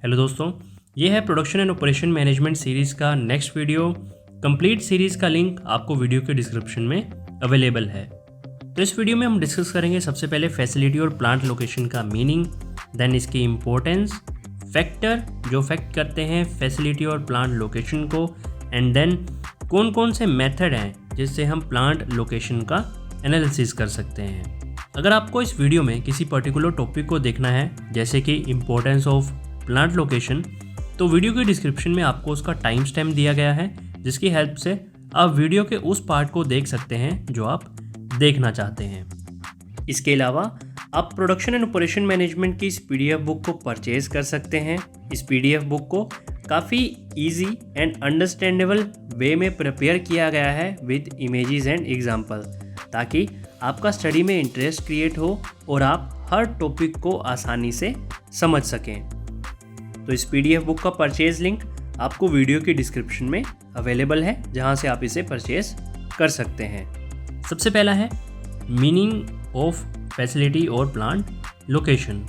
Hello दोस्तों, ये है production and operation management series का नेक्स्ट वीडियो। कंप्लीट सीरीज़ का लिंक आपको वीडियो के डिस्क्रिप्शन में अवेलेबल है। तो इस वीडियो में हम डिस्कस करेंगे सबसे पहले फैसिलिटी और प्लांट लोकेशन का मीनिंग, देन इसकी इम्पोर्टेंस, फैक्टर जो अफेक्ट करते हैं फैसिलिटी और प्लांट लोकेशन को, एंड देन कौन कौन से मेथड हैं जिससे हम प्लांट लोकेशन का एनालिसिस कर सकते हैं। अगर आपको इस वीडियो में किसी पर्टिकुलर टॉपिक को देखना है, जैसे कि इम्पोर्टेंस ऑफ प्लांट लोकेशन, तो वीडियो के डिस्क्रिप्शन में आपको उसका टाइम स्टैम्प दिया गया है, जिसकी हेल्प से आप वीडियो के उस पार्ट को देख सकते हैं जो आप देखना चाहते हैं। इसके अलावा आप प्रोडक्शन एंड ऑपरेशन मैनेजमेंट की इस पीडीएफ बुक को परचेज कर सकते हैं। इस पीडीएफ बुक को काफ़ी इजी एंड अंडरस्टैंडेबल वे में प्रिपेयर किया गया है विद इमेजेस एंड एग्जाम्पल, ताकि आपका स्टडी में इंटरेस्ट क्रिएट हो और आप हर टॉपिक को आसानी से समझ सकें। तो इस पीडीएफ बुक का परचेज लिंक आपको वीडियो की डिस्क्रिप्शन में अवेलेबल है, जहां से आप इसे परचेज कर सकते हैं। सबसे पहला है मीनिंग ऑफ फैसिलिटी और प्लांट लोकेशन।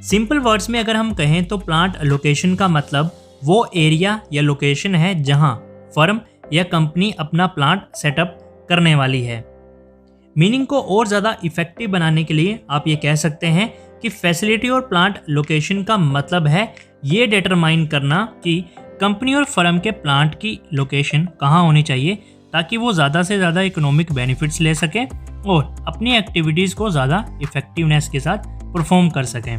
सिंपल वर्ड्स में अगर हम कहें तो प्लांट लोकेशन का मतलब वो एरिया या लोकेशन है जहां फर्म या कंपनी अपना प्लांट सेटअप करने वाली है। मीनिंग को और ज़्यादा इफेक्टिव बनाने के लिए आप ये कह सकते हैं कि फैसिलिटी और प्लांट लोकेशन का मतलब है ये डिटरमाइन करना कि कंपनी और फर्म के प्लांट की लोकेशन कहाँ होनी चाहिए, ताकि वो ज़्यादा से ज़्यादा इकोनॉमिक बेनिफिट्स ले सकें और अपनी एक्टिविटीज़ को ज़्यादा इफेक्टिवनेस के साथ परफॉर्म कर सकें।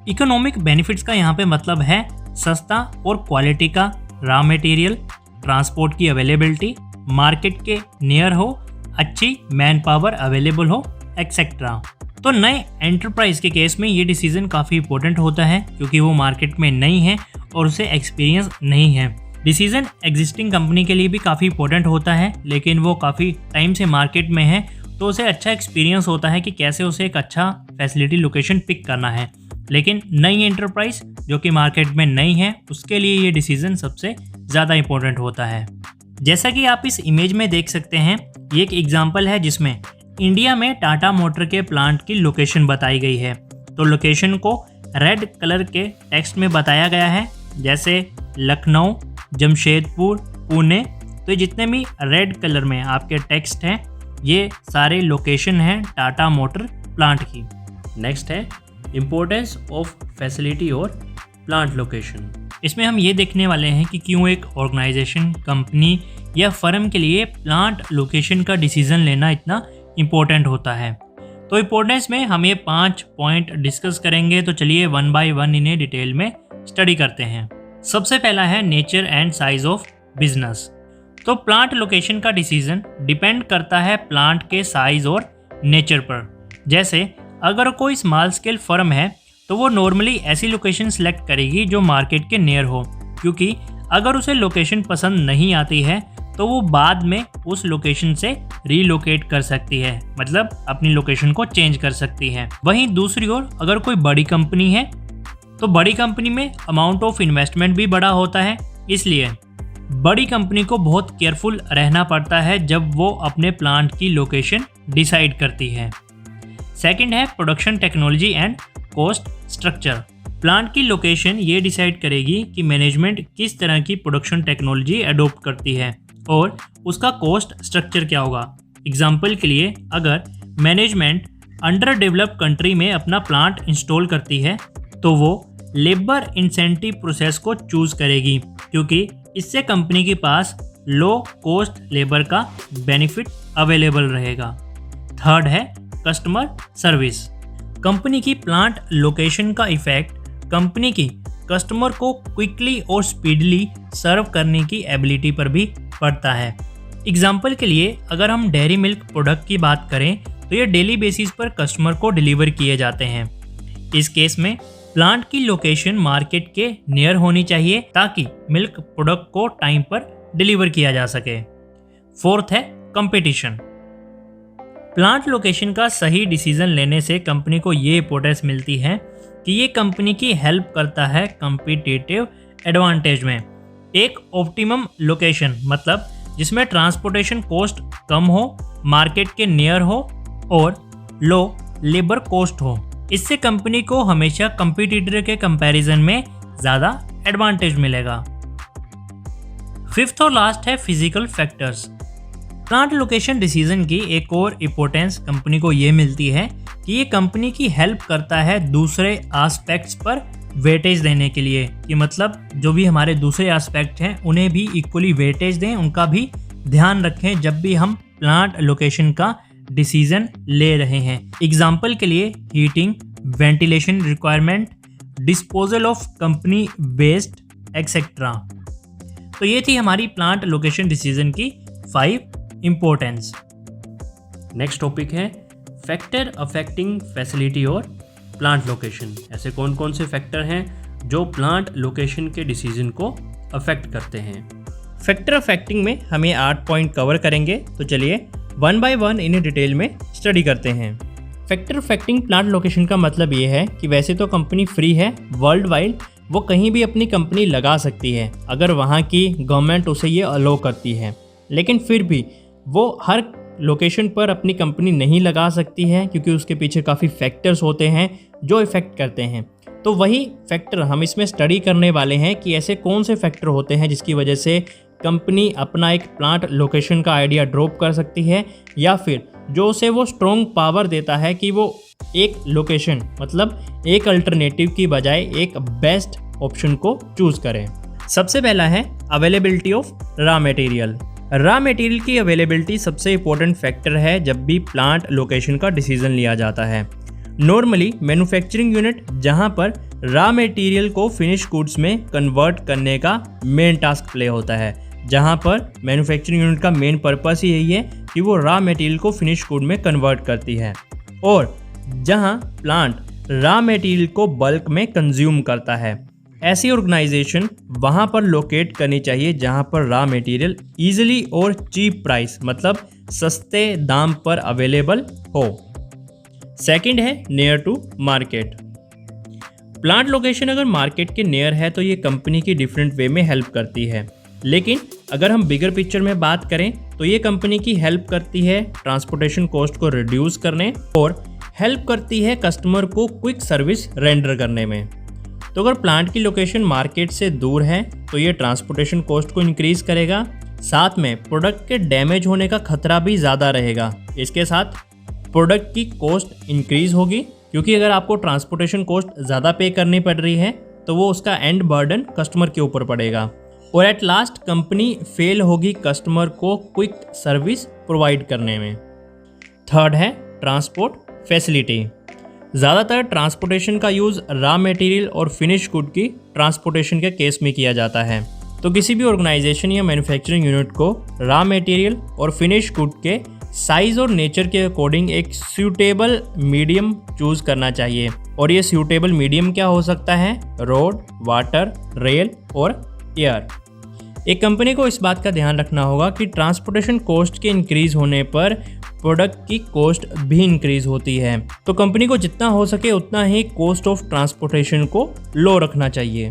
इकोनॉमिक बेनिफिट्स का यहाँ पे मतलब है सस्ता और क्वालिटी का रॉ मटेरियल, ट्रांसपोर्ट की अवेलेबिलिटी, मार्केट के नियर हो, अच्छी मैन पावर अवेलेबल हो, एक्सेट्रा। तो नए एंटरप्राइज के केस में ये डिसीजन काफ़ी इंपॉर्टेंट होता है, क्योंकि वो मार्केट में नई है और उसे एक्सपीरियंस नहीं है। डिसीजन एग्जिस्टिंग कंपनी के लिए भी काफ़ी इंपॉर्टेंट होता है, लेकिन वो काफ़ी टाइम से मार्केट में है, तो उसे अच्छा एक्सपीरियंस होता है कि कैसे उसे एक अच्छा फैसिलिटी लोकेशन पिक करना है। लेकिन नई एंटरप्राइज जो कि मार्केट में नई है, उसके लिए ये डिसीजन सबसे ज़्यादा इंपॉर्टेंट होता है। जैसा कि आप इस इमेज में देख सकते हैं, ये एक एग्जाम्पल है जिसमें इंडिया में टाटा मोटर के प्लांट की लोकेशन बताई गई है। तो लोकेशन को रेड कलर के टेक्स्ट में बताया गया है, जैसे लखनऊ, जमशेदपुर, पुणे। तो जितने भी रेड कलर में आपके टेक्स्ट हैं, ये सारे लोकेशन हैं टाटा मोटर प्लांट की। नेक्स्ट है इम्पोर्टेंस ऑफ फैसिलिटी और प्लांट लोकेशन। इसमें हम ये देखने वाले हैं कि क्यों एक ऑर्गेनाइजेशन, कंपनी या फर्म के लिए प्लांट लोकेशन का डिसीजन लेना इतना इम्पोर्टेंट होता है। तो इम्पोर्टेंस में हम ये 5 पॉइंट डिस्कस करेंगे, तो चलिए वन बाय वन इन्हें डिटेल में स्टडी करते हैं। सबसे पहला है nature and size of business. तो प्लांट लोकेशन का डिसीजन डिपेंड करता है प्लांट के साइज और नेचर पर। जैसे अगर कोई स्मॉल स्केल फर्म है तो वो नॉर्मली ऐसी लोकेशन सेलेक्ट करेगी जो मार्केट के नियर हो, क्योंकि अगर उसे लोकेशन पसंद नहीं आती है तो वो बाद में उस लोकेशन से रीलोकेट कर सकती है, मतलब अपनी लोकेशन को चेंज कर सकती है। वहीं दूसरी ओर अगर कोई बड़ी कंपनी है तो बड़ी कंपनी में अमाउंट ऑफ इन्वेस्टमेंट भी बड़ा होता है, इसलिए बड़ी कंपनी को बहुत केयरफुल रहना पड़ता है जब वो अपने प्लांट की लोकेशन डिसाइड करती है। सेकंड है production technology and cost structure. Plant की लोकेशन ये डिसाइड करेगी कि मैनेजमेंट किस तरह की प्रोडक्शन टेक्नोलॉजी अडॉप्ट करती है और उसका कॉस्ट स्ट्रक्चर क्या होगा। एग्जाम्पल के लिए अगर मैनेजमेंट अंडर डेवलप्ड कंट्री में अपना प्लांट इंस्टॉल करती है तो वो लेबर इंसेंटिव प्रोसेस को चूज करेगी, क्योंकि इससे कंपनी के पास लो कॉस्ट लेबर का बेनिफिट अवेलेबल रहेगा। थर्ड है कस्टमर सर्विस। कंपनी की प्लांट लोकेशन का इफेक्ट कंपनी की कस्टमर को क्विकली और स्पीडली सर्व करने की एबिलिटी पर भी पड़ता है। एग्जाम्पल के लिए अगर हम डेयरी मिल्क प्रोडक्ट की बात करें तो ये डेली बेसिस पर कस्टमर को डिलीवर किए जाते हैं। इस केस में प्लांट की लोकेशन मार्केट के नियर होनी चाहिए, ताकि मिल्क प्रोडक्ट को टाइम पर डिलीवर किया जा सके। फोर्थ है कंपटीशन। प्लांट लोकेशन का सही डिसीजन लेने से कंपनी को ये इंपॉर्टेंस मिलती है कि ये कंपनी की हेल्प करता है कॉम्पिटिटिव एडवांटेज में। एक ऑप्टिमम लोकेशन मतलब जिसमें ट्रांसपोर्टेशन कॉस्ट कम हो, मार्केट के नियर हो और लो लेबर कॉस्ट हो। इससे कंपनी को हमेशा कंपटीटर के कंपैरिजन में ज़्यादा एडवांटेज मिलेगा। फिफ्थ और लास्ट है physical factors. Plant location decision की एक और इम्पोर्टेंस कंपनी को ये मिलती है कि ये कंपनी की हेल्प करता है दूसरे एस्पेक्ट्स पर वेटेज देने के लिए, कि मतलब जो भी हमारे दूसरे एस्पेक्ट हैं उन्हें भी इक्वली वेटेज दें, उनका भी ध्यान रखें जब भी हम प्लांट लोकेशन का डिसीजन ले रहे हैं। एग्जाम्पल के लिए heating, ventilation requirement, disposal of company waste etcetera. तो ये थी हमारी प्लांट लोकेशन डिसीजन की 5 इम्पोर्टेंस। नेक्स्ट टॉपिक है फैक्टर अफेक्टिंग फैसिलिटी और प्लांट लोकेशन। ऐसे कौन कौन से फैक्टर हैं जो प्लांट लोकेशन के डिसीजन को अफेक्ट करते हैं। फैक्टर अफेक्टिंग में हमें 8 पॉइंट कवर करेंगे, तो चलिए वन बाय वन इन्हें डिटेल में स्टडी करते हैं। फैक्टर अफेक्टिंग प्लांट लोकेशन का मतलब ये है कि वैसे तो कंपनी फ्री है, वर्ल्ड वाइड वो कहीं भी अपनी कंपनी लगा सकती है अगर वहाँ की गवर्नमेंट उसे ये अलो करती है, लेकिन फिर भी वो हर लोकेशन पर अपनी कंपनी नहीं लगा सकती है क्योंकि उसके पीछे काफ़ी फैक्टर्स होते हैं जो इफ़ेक्ट करते हैं। तो वही फैक्टर हम इसमें स्टडी करने वाले हैं कि ऐसे कौन से फैक्टर होते हैं जिसकी वजह से कंपनी अपना एक प्लांट लोकेशन का आइडिया ड्रॉप कर सकती है, या फिर जो उसे वो स्ट्रॉन्ग पावर देता है कि वो एक लोकेशन मतलब एक अल्टरनेटिव की बजाय एक बेस्ट ऑप्शन को चूज़ करें। सबसे पहला है availability of raw material. Raw material की अवेलेबिलिटी सबसे इंपॉर्टेंट फैक्टर है जब भी प्लांट लोकेशन का डिसीजन लिया जाता है। नॉर्मली मैन्युफैक्चरिंग यूनिट जहां पर रॉ मटेरियल को फिनिश गुड्स में कन्वर्ट करने का मेन टास्क प्ले होता है, जहां पर मैन्युफैक्चरिंग यूनिट का मेन पर्पस ही यही है कि वो रॉ मटेरियल को फिनिश गुड में कन्वर्ट करती है, और जहां प्लांट रॉ मटेरियल को बल्क में कंज्यूम करता है। ऐसी ऑर्गेनाइजेशन वहां पर लोकेट करनी चाहिए जहां पर रॉ मटेरियल ईजिली और चीप प्राइस मतलब सस्ते दाम पर अवेलेबल हो। सेकंड है near to market. Plant location अगर मार्केट के नियर है तो ये कंपनी की डिफरेंट वे में हेल्प करती है, लेकिन अगर हम बिगर पिक्चर में बात करें तो ये कंपनी की हेल्प करती है ट्रांसपोर्टेशन कॉस्ट को रिड्यूस करने और हेल्प करती है कस्टमर को क्विक सर्विस रेंडर करने में। तो अगर प्लांट की लोकेशन मार्केट से दूर है तो ये ट्रांसपोर्टेशन कॉस्ट को इंक्रीज करेगा, साथ में प्रोडक्ट के डैमेज होने का खतरा भी ज़्यादा रहेगा। इसके साथ प्रोडक्ट की कॉस्ट इंक्रीज होगी क्योंकि अगर आपको ट्रांसपोर्टेशन कॉस्ट ज़्यादा पे करनी पड़ रही है तो वो उसका एंड बर्डन कस्टमर के ऊपर पड़ेगा, और एट लास्ट कंपनी फेल होगी कस्टमर को क्विक सर्विस प्रोवाइड करने में। थर्ड है ट्रांसपोर्ट फैसिलिटी। ज़्यादातर ट्रांसपोर्टेशन का यूज़ रॉ मटेरियल और फिनिश गुड की ट्रांसपोर्टेशन के केस में किया जाता है। तो किसी भी ऑर्गेनाइजेशन या मैन्युफैक्चरिंग यूनिट को रॉ मटेरियल और फिनिश गुड के साइज़ और नेचर के अकॉर्डिंग एक सूटेबल मीडियम चूज़ करना चाहिए, और ये सूटेबल मीडियम क्या हो सकता है? रोड, वाटर, रेल और एयर। एक कंपनी को इस बात का ध्यान रखना होगा कि ट्रांसपोर्टेशन कॉस्ट के इंक्रीज होने पर प्रोडक्ट की कॉस्ट भी इंक्रीज होती है, तो कंपनी को जितना हो सके उतना ही कॉस्ट ऑफ ट्रांसपोर्टेशन को लो रखना चाहिए।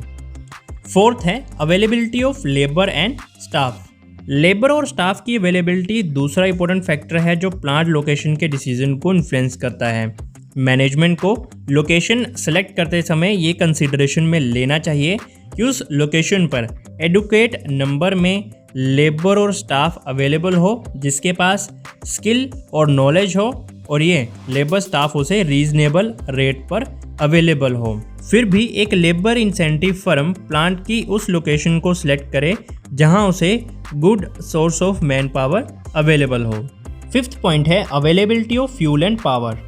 फोर्थ है availability of labour and staff. Labour और स्टाफ की अवेलेबिलिटी दूसरा इंपॉर्टेंट फैक्टर है जो प्लांट लोकेशन के डिसीजन को इन्फ्लुएंस करता है। मैनेजमेंट को लोकेशन सेलेक्ट करते समय ये कंसिडरेशन में लेना चाहिए कि उस लोकेशन पर एडुकेट नंबर में लेबर और स्टाफ अवेलेबल हो जिसके पास स्किल और नॉलेज हो, और ये लेबर स्टाफ उसे रीजनेबल रेट पर अवेलेबल हो। फिर भी एक लेबर इंसेंटिव फर्म प्लांट की उस लोकेशन को सिलेक्ट करे जहां उसे good source of man power available हो। फिफ्थ पॉइंट है availability of fuel and power.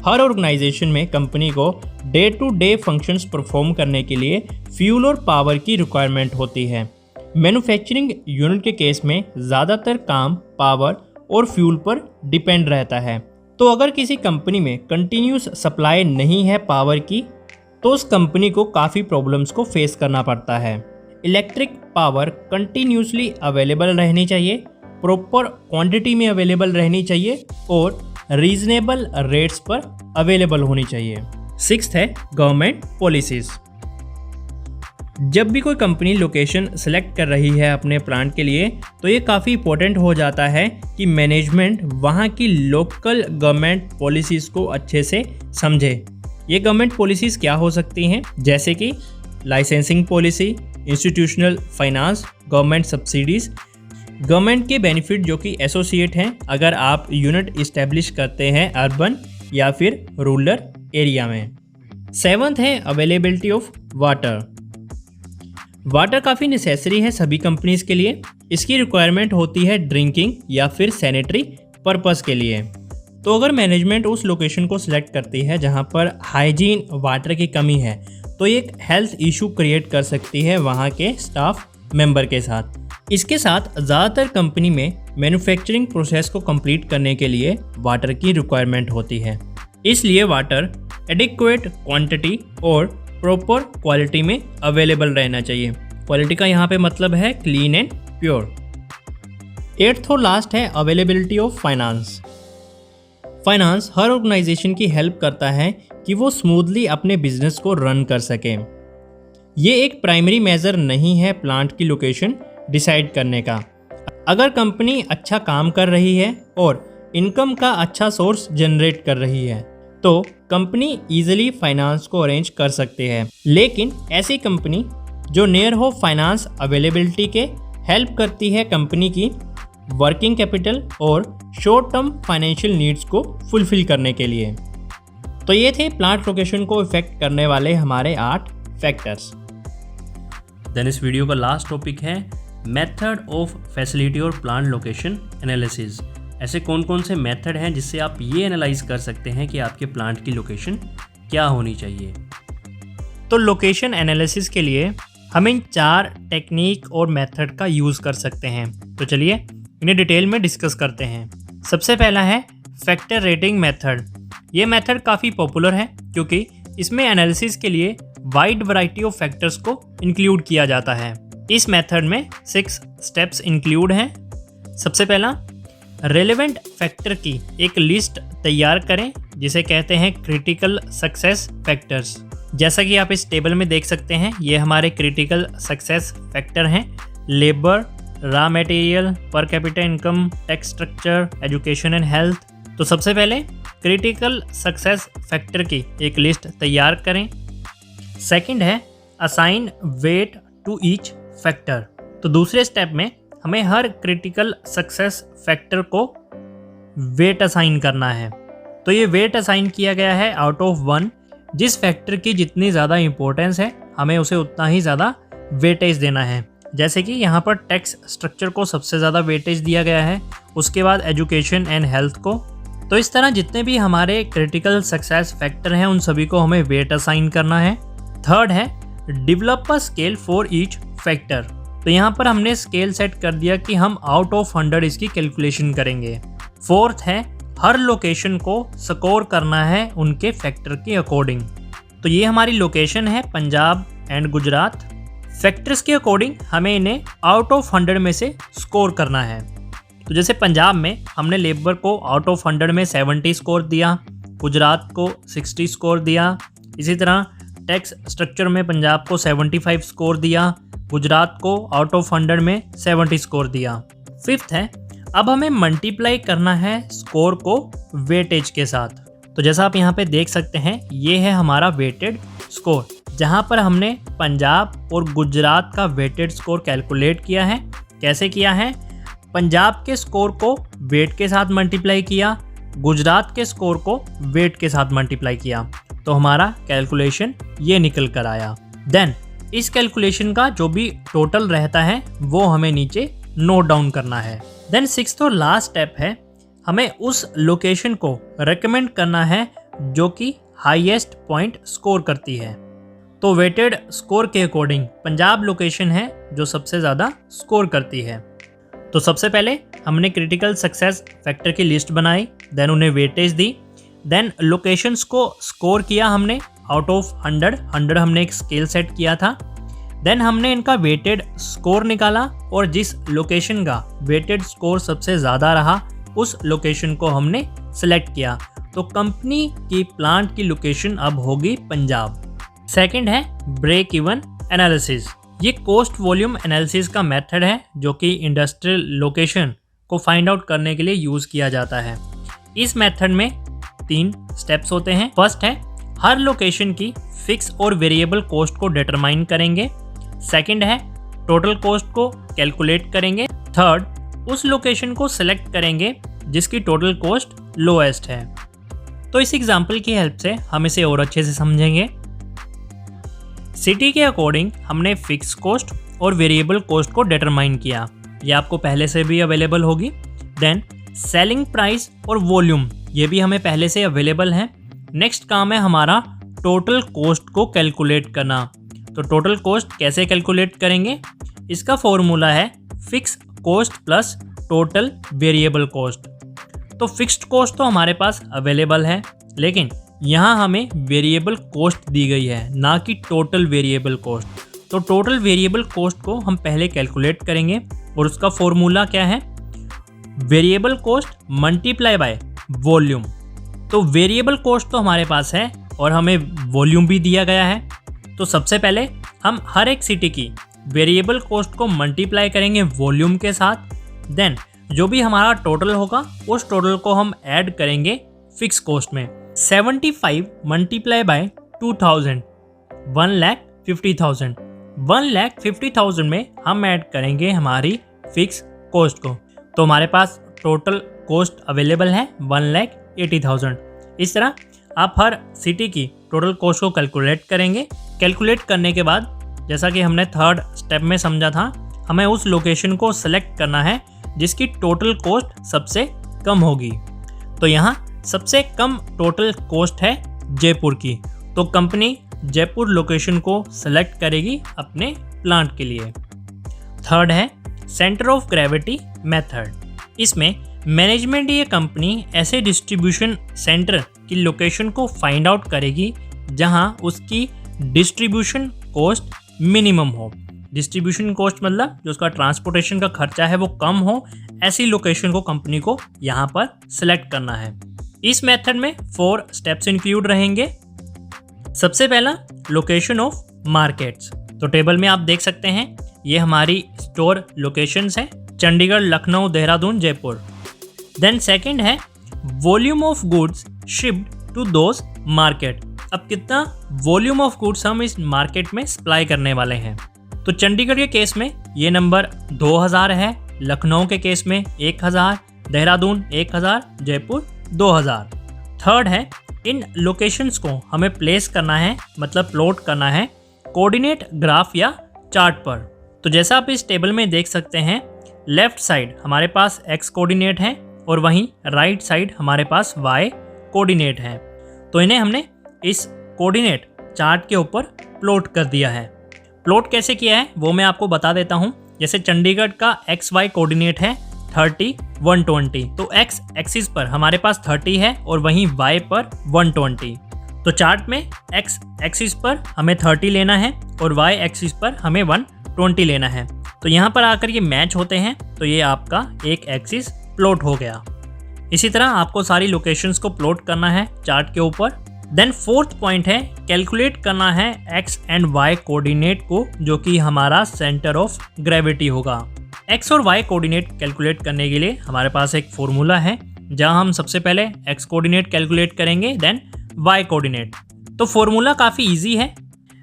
हर ऑर्गेनाइजेशन में कंपनी को day to day functions perform करने के लिए फ्यूल और पावर की रिक्वायरमेंट होती है। मैन्युफैक्चरिंग यूनिट के केस में ज़्यादातर काम पावर और फ्यूल पर डिपेंड रहता है, तो अगर किसी कंपनी में कंटिन्यूस सप्लाई नहीं है पावर की तो उस कंपनी को काफ़ी प्रॉब्लम्स को फेस करना पड़ता है। इलेक्ट्रिक पावर कंटिन्यूसली अवेलेबल रहनी चाहिए, प्रॉपर क्वांटिटी में अवेलेबल रहनी चाहिए और रीजनेबल रेट्स पर अवेलेबल होनी चाहिए। सिक्स्थ है गवर्नमेंट पॉलिसीज़। जब भी कोई कंपनी लोकेशन सेलेक्ट कर रही है अपने प्लांट के लिए तो ये काफ़ी इंपॉर्टेंट हो जाता है कि मैनेजमेंट वहाँ की लोकल गवर्नमेंट पॉलिसीज़ को अच्छे से समझे। ये गवर्नमेंट पॉलिसीज़ क्या हो सकती हैं, जैसे कि licensing policy, institutional finance, government subsidies, government के बेनिफिट जो कि एसोसिएट हैं अगर आप यूनिट इस्टेब्लिश करते हैं अर्बन या फिर रूरल एरिया में। 7th है अवेलेबिलिटी ऑफ वाटर। वाटर काफ़ी नेसेसरी है सभी कंपनीज़ के लिए। इसकी रिक्वायरमेंट होती है ड्रिंकिंग या फिर सैनिटरी पर्पस के लिए। तो अगर मैनेजमेंट उस लोकेशन को सिलेक्ट करती है जहां पर हाइजीन वाटर की कमी है तो ये एक हेल्थ इशू क्रिएट कर सकती है वहां के स्टाफ मेंबर के साथ। इसके साथ ज़्यादातर कंपनी में मैन्युफैक्चरिंग प्रोसेस को कंप्लीट करने के लिए वाटर की रिक्वायरमेंट होती है, इसलिए वाटर एडिक्वेट क्वांटिटी और प्रॉपर क्वालिटी में अवेलेबल रहना चाहिए। क्वालिटी का यहाँ पे मतलब है क्लीन एंड प्योर। 8th और लास्ट है अवेलेबिलिटी ऑफ फाइनेंस। फाइनेंस हर ऑर्गेनाइजेशन की हेल्प करता है कि वो स्मूथली अपने बिजनेस को रन कर सकें। ये एक प्राइमरी मेजर नहीं है प्लांट की लोकेशन डिसाइड करने का। अगर कंपनी अच्छा काम कर रही है और इनकम का अच्छा सोर्स जनरेट कर रही है तो कंपनी इजीली फाइनेंस को अरेंज कर सकती है। लेकिन ऐसी कंपनी जो नियर हो फाइनेंस अवेलेबिलिटी के हेल्प करती है कंपनी की वर्किंग कैपिटल और शॉर्ट टर्म फाइनेंशियल नीड्स को फुलफिल करने के लिए। तो ये थे प्लांट लोकेशन को इफेक्ट करने वाले हमारे 8 फैक्टर्स। देन इस वीडियो का लास्ट टॉपिक है मेथड ऑफ फैसिलिटी और प्लांट लोकेशन एनालिसिस। ऐसे कौन कौन से मेथड हैं जिससे आप ये एनालाइज कर सकते हैं कि आपके प्लांट की लोकेशन क्या होनी चाहिए। तो लोकेशन एनालिसिस के लिए हम इन 4 टेक्निक और मेथड का यूज़ कर सकते हैं। तो चलिए इन्हें डिटेल में डिस्कस करते हैं। सबसे पहला है फैक्टर रेटिंग मेथड। ये मेथड काफ़ी पॉपुलर है क्योंकि इसमें एनालिसिस के लिए वाइड वैरायटी ऑफ फैक्टर्स को इंक्लूड किया जाता है। इस मेथड में 6 स्टेप्स इंक्लूड हैं। सबसे पहला, रेलेवेंट फैक्टर की एक लिस्ट तैयार करें जिसे कहते हैं क्रिटिकल सक्सेस फैक्टर्स। जैसा कि आप इस टेबल में देख सकते हैं, ये हमारे क्रिटिकल सक्सेस फैक्टर हैं। Labour, raw material, per capita income, tax structure, education and health. तो सबसे पहले क्रिटिकल सक्सेस फैक्टर की एक लिस्ट तैयार करें। सेकंड है assign weight to each factor. तो दूसरे स्टेप में हमें हर क्रिटिकल सक्सेस फैक्टर को वेट असाइन करना है। तो ये वेट असाइन किया गया है आउट ऑफ 1। जिस फैक्टर की जितनी ज़्यादा इंपॉर्टेंस है हमें उसे उतना ही ज़्यादा वेटेज देना है। जैसे कि यहाँ पर टैक्स स्ट्रक्चर को सबसे ज़्यादा वेटेज दिया गया है, उसके बाद एजुकेशन एंड हेल्थ को। तो इस तरह जितने भी हमारे क्रिटिकल सक्सेस फैक्टर हैं उन सभी को हमें वेट असाइन करना है। थर्ड है develop a scale for each factor. तो यहाँ पर हमने स्केल सेट कर दिया कि हम आउट ऑफ 100 इसकी कैलकुलेशन करेंगे। फोर्थ है हर लोकेशन को स्कोर करना है उनके फैक्टर के अकॉर्डिंग। तो ये हमारी लोकेशन है पंजाब एंड गुजरात। फैक्टर्स के अकॉर्डिंग हमें इन्हें आउट ऑफ 100 में से स्कोर करना है। तो जैसे पंजाब में हमने लेबर को आउट ऑफ 100 में 70 स्कोर दिया, गुजरात को 60 स्कोर दिया। इसी तरह टैक्स स्ट्रक्चर में पंजाब को 75 स्कोर दिया, गुजरात को आउट ऑफ 100 में 70 स्कोर दिया। फिफ्थ है अब हमें मल्टीप्लाई करना है स्कोर को वेटेज के साथ। तो जैसा आप यहाँ पे देख सकते हैं ये है हमारा वेटेड स्कोर, जहाँ पर हमने पंजाब और गुजरात का वेटेड स्कोर कैलकुलेट किया है। कैसे किया है? पंजाब के स्कोर को वेट के साथ मल्टीप्लाई किया, गुजरात के स्कोर को वेट के साथ मल्टीप्लाई किया, तो हमारा कैलकुलेशन ये निकल कर आया। देन इस कैलकुलेशन का जो भी टोटल रहता है वो हमें नीचे नोट डाउन करना है। देन 6th और लास्ट स्टेप है हमें उस लोकेशन को रेकमेंड करना है जो कि हाईएस्ट पॉइंट स्कोर करती है। तो वेटेड स्कोर के अकॉर्डिंग पंजाब लोकेशन है जो सबसे ज़्यादा स्कोर करती है। तो सबसे पहले हमने क्रिटिकल सक्सेस फैक्टर की लिस्ट बनाई, देन उन्हें वेटेज दी, देन लोकेशंस को स्कोर किया हमने आउट ऑफ 100 हमने एक स्केल सेट किया था। देन हमने इनका वेटेड स्कोर निकाला और जिस लोकेशन का वेटेड स्कोर सबसे ज़्यादा रहा उस लोकेशन को हमने सेलेक्ट किया। तो कंपनी की प्लांट की लोकेशन अब होगी पंजाब। सेकंड है ब्रेक इवन एनालिसिस। ये कॉस्ट वॉल्यूम एनालिसिस का मेथड है जो कि इंडस्ट्रियल लोकेशन को फाइंड आउट करने के लिए यूज़ किया जाता है। इस मेथड में 3 स्टेप्स होते हैं। फर्स्ट है हर लोकेशन की फिक्स और वेरिएबल कॉस्ट को डिटरमाइन करेंगे। सेकंड है टोटल कॉस्ट को कैलकुलेट करेंगे। थर्ड उस लोकेशन को सिलेक्ट करेंगे जिसकी टोटल कॉस्ट लोएस्ट है। तो इस एग्जाम्पल की हेल्प से हम इसे और अच्छे से समझेंगे। सिटी के अकॉर्डिंग हमने फिक्स कॉस्ट और वेरिएबल कॉस्ट को डिटरमाइन किया, ये आपको पहले से भी अवेलेबल होगी। देन सेलिंग प्राइस और वॉल्यूम, ये भी हमें पहले से अवेलेबल है। नेक्स्ट काम है हमारा टोटल कॉस्ट को कैलकुलेट करना। तो टोटल कॉस्ट कैसे कैलकुलेट करेंगे? इसका फॉर्मूला है fix cost plus total variable cost. तो फिक्स्ड कॉस्ट तो हमारे पास अवेलेबल है, लेकिन यहाँ हमें वेरिएबल कॉस्ट दी गई है, ना कि टोटल वेरिएबल कॉस्ट। तो टोटल वेरिएबल कॉस्ट को हम पहले कैलकुलेट करेंगे और उसका फॉर्मूला क्या है? Variable cost multiply by volume. तो वेरिएबल कॉस्ट तो हमारे पास है और हमें वॉल्यूम भी दिया गया है। तो सबसे पहले हम हर एक सिटी की वेरिएबल कॉस्ट को मल्टीप्लाई करेंगे वॉल्यूम के साथ। देन जो भी हमारा टोटल होगा उस टोटल को हम ऐड करेंगे फिक्स कॉस्ट में। 75 मल्टीप्लाई बाय 2000, 1,50,000। 1,50,000 में हम ऐड करेंगे हमारी फिक्स कॉस्ट को। तो हमारे पास टोटल कॉस्ट अवेलेबल है 1,80,000। इस तरह आप हर सिटी की टोटल कॉस्ट को कैलकुलेट करेंगे। कैलकुलेट करने के बाद जैसा कि हमने थर्ड स्टेप में समझा था, हमें उस लोकेशन को सेलेक्ट करना है जिसकी टोटल कॉस्ट सबसे कम होगी। तो यहाँ सबसे कम टोटल कॉस्ट है जयपुर की, तो कंपनी जयपुर लोकेशन को सेलेक्ट करेगी अपने प्लांट के लिए। थर्ड है सेंटर ऑफ ग्रेविटी मेथड। इसमें मैनेजमेंट या कंपनी ऐसे डिस्ट्रीब्यूशन सेंटर की लोकेशन को फाइंड आउट करेगी जहां उसकी डिस्ट्रीब्यूशन कॉस्ट मिनिमम हो। डिस्ट्रीब्यूशन कॉस्ट मतलब जो उसका ट्रांसपोर्टेशन का खर्चा है वो कम हो, ऐसी लोकेशन को कंपनी को यहाँ पर सिलेक्ट करना है। इस मेथड में 4 स्टेप्स इंक्लूड रहेंगे। सबसे पहला लोकेशन ऑफ मार्केट्स। तो टेबल में आप देख सकते हैं ये हमारी स्टोर लोकेशंस हैं, चंडीगढ़, लखनऊ, देहरादून, जयपुर। देन सेकंड है volume of goods shipped to those market. अब कितना वॉल्यूम ऑफ गुड्स हम इस मार्केट में सप्लाई करने वाले हैं। तो चंडीगढ़ के केस में ये नंबर 2000 है, लखनऊ के केस में 1000, देहरादून 1000, जयपुर 2000। थर्ड है इन लोकेशंस को हमें प्लेस करना है, मतलब प्लॉट करना है कोऑर्डिनेट ग्राफ या चार्ट पर। तो जैसा आप इस टेबल में देख सकते हैं, लेफ्ट साइड हमारे पास x कोऑर्डिनेट है और वहीं राइट साइड हमारे पास y कोऑर्डिनेट है। तो इन्हें हमने इस कोऑर्डिनेट चार्ट के ऊपर प्लॉट कर दिया है। प्लॉट कैसे किया है वो मैं आपको बता देता हूँ। जैसे चंडीगढ़ का XY कोऑर्डिनेट है 30, 120, तो x एक्सिस पर हमारे पास 30 है और वहीं y पर 120। तो चार्ट में x एक्सिस पर हमें 30 लेना है और y एक्सिस पर हमें 120 लेना है। तो यहाँ पर आकर ये मैच होते हैं, तो ये आपका एक एक्सिस प्लॉट हो गया। इसी तरह आपको सारी लोकेशंस को प्लॉट करना है चार्ट के ऊपर। देन फोर्थ पॉइंट है कैलकुलेट करना है x एंड y कोऑर्डिनेट को, जो कि हमारा सेंटर ऑफ ग्रेविटी होगा। x और y कोऑर्डिनेट कैलकुलेट करने के लिए हमारे पास एक फॉर्मूला है, जहां हम सबसे पहले x कोऑर्डिनेट कैलकुलेट करेंगे, देन y कोऑर्डिनेट। तो फॉर्मूला काफ़ी इजी है,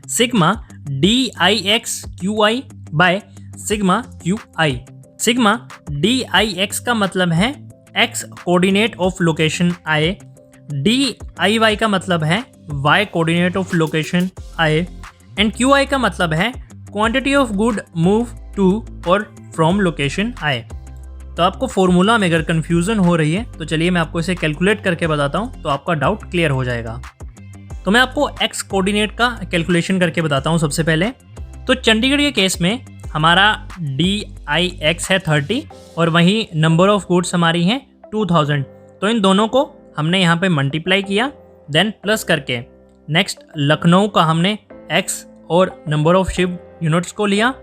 sigma dixqi by sigma qi। Sigma dix का मतलब है x coordinate of location i, diy का मतलब है y coordinate of location i and qi का मतलब है quantity of good move to और फ्रॉम लोकेशन i। तो आपको फॉर्मूला में अगर कन्फ्यूज़न हो रही है तो चलिए मैं आपको इसे कैलकुलेट करके बताता हूँ, तो आपका डाउट क्लियर हो जाएगा। तो मैं आपको x कोऑर्डिनेट का कैलकुलेशन करके बताता हूँ सबसे पहले। तो चंडीगढ़ के केस में हमारा dix है 30 और वहीं नंबर ऑफ गुड्स हमारी हैं 2000। तो इन दोनों को हमने यहाँ पे मल्टीप्लाई किया, देन प्लस करके नेक्स्ट लखनऊ का हमने x और नंबर ऑफ शिफ्ट यूनिट्स को लिया,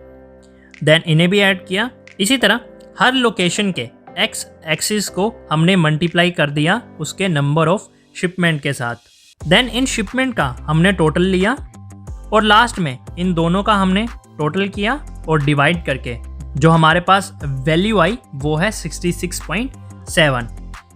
देन इन्हें भी ऐड किया। इसी तरह हर लोकेशन के x एक्सिस को हमने मल्टीप्लाई कर दिया उसके नंबर ऑफ शिपमेंट के साथ। देन इन शिपमेंट का हमने टोटल लिया और लास्ट में इन दोनों का हमने टोटल किया और डिवाइड करके जो हमारे पास वैल्यू आई वो है 66.7।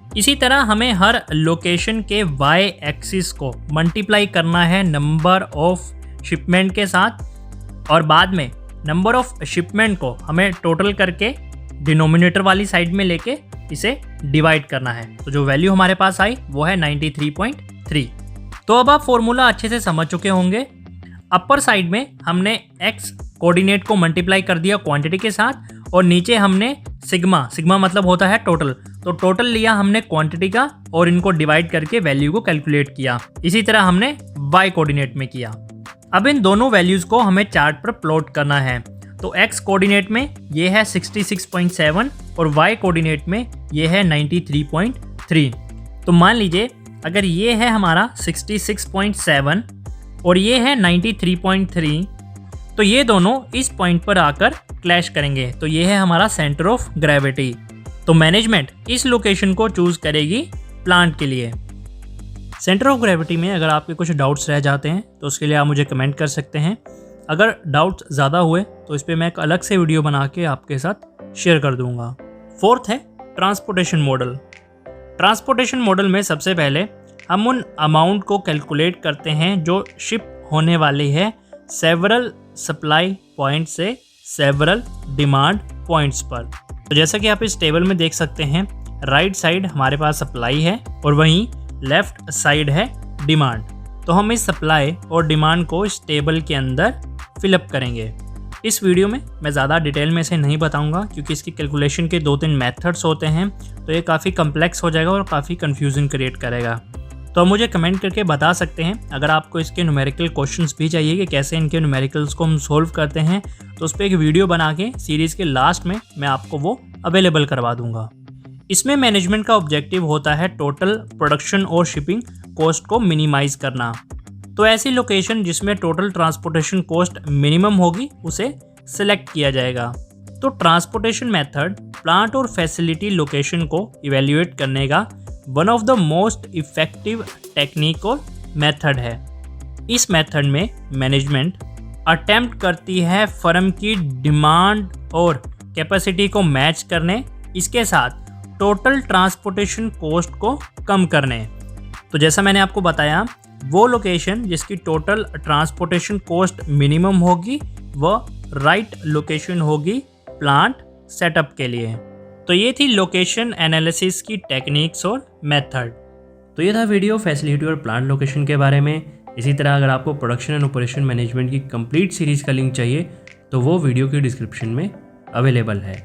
इसी तरह हमें हर लोकेशन के y एक्सिस को मल्टीप्लाई करना है नंबर ऑफ शिपमेंट के साथ, और बाद में नंबर ऑफ शिपमेंट को हमें टोटल करके डिनोमिनेटर वाली साइड में लेके इसे डिवाइड करना है। तो जो वैल्यू हमारे पास आई वो है 93.3। तो अब आप फॉर्मूला अच्छे से समझ चुके होंगे। अपर साइड में हमने x कोऑर्डिनेट को मल्टीप्लाई कर दिया क्वांटिटी के साथ, और नीचे हमने सिग्मा मतलब होता है टोटल, तो टोटल लिया हमने क्वांटिटी का और इनको डिवाइड करके वैल्यू को कैलकुलेट किया। इसी तरह हमने y कोऑर्डिनेट में किया। अब इन दोनों वैल्यूज को हमें चार्ट पर प्लॉट करना है। तो x कोऑर्डिनेट में ये है 66.7 और y कोऑर्डिनेट में ये है 93.3। तो मान लीजिए अगर ये है हमारा 66.7 और ये है 93.3, तो ये दोनों इस पॉइंट पर आकर क्लैश करेंगे। तो ये है हमारा सेंटर ऑफ ग्रेविटी। तो मैनेजमेंट इस लोकेशन को चूज करेगी प्लांट के लिए। सेंटर ऑफ ग्रेविटी में अगर आपके कुछ डाउट्स रह जाते हैं तो उसके लिए आप मुझे कमेंट कर सकते हैं। अगर डाउट्स ज़्यादा हुए तो इस पर मैं एक अलग से वीडियो बना के आपके साथ शेयर कर दूंगा। फोर्थ है ट्रांसपोर्टेशन मॉडल। ट्रांसपोर्टेशन मॉडल में सबसे पहले हम उन अमाउंट को कैलकुलेट करते हैं जो शिप होने वाली है सेवरल सप्लाई पॉइंट से सेवरल डिमांड पॉइंट्स पर। तो जैसा कि आप इस टेबल में देख सकते हैं, राइट साइड हमारे पास सप्लाई है और वहीं लेफ्ट साइड है डिमांड। तो हम इस सप्लाई और डिमांड को इस टेबल के अंदर फिलअप करेंगे। इस वीडियो में मैं ज़्यादा डिटेल में इसे नहीं बताऊंगा क्योंकि इसकी कैलकुलेशन के 2-3 मेथड्स होते हैं, तो ये काफ़ी कम्प्लेक्स हो जाएगा और काफ़ी कन्फ्यूजन क्रिएट करेगा। तो मुझे कमेंट करके बता सकते हैं अगर आपको इसके न्यूमेरिकल क्वेश्चंस भी चाहिए कि कैसे इनके न्यूमेरिकल्स को हम सोल्व करते हैं, तो उस पर एक वीडियो बना के सीरीज़ के लास्ट में मैं आपको वो अवेलेबल करवा दूंगा। इसमें मैनेजमेंट का ऑब्जेक्टिव होता है टोटल प्रोडक्शन और शिपिंग कॉस्ट को मिनिमाइज करना। तो ऐसी लोकेशन जिसमें टोटल ट्रांसपोर्टेशन कॉस्ट मिनिमम होगी उसे सिलेक्ट किया जाएगा। तो ट्रांसपोर्टेशन मेथड प्लांट और फैसिलिटी लोकेशन को इवेल्युएट करने का one of the most effective technique और मेथड है। इस मेथड में मैनेजमेंट अटेम्प्ट करती है फर्म की डिमांड और कैपेसिटी को मैच करने, इसके साथ टोटल ट्रांसपोर्टेशन कॉस्ट को कम करने। तो जैसा मैंने आपको बताया, वो लोकेशन जिसकी टोटल ट्रांसपोर्टेशन कॉस्ट मिनिमम होगी वह राइट लोकेशन होगी प्लांट सेटअप के लिए। तो ये थी लोकेशन एनालिसिस की टेक्निक्स और मेथड। तो ये था वीडियो फैसिलिटी और प्लांट लोकेशन के बारे में। इसी तरह अगर आपको प्रोडक्शन एंड ऑपरेशन मैनेजमेंट की कंप्लीट सीरीज़ का लिंक चाहिए तो वो वीडियो के डिस्क्रिप्शन में अवेलेबल है।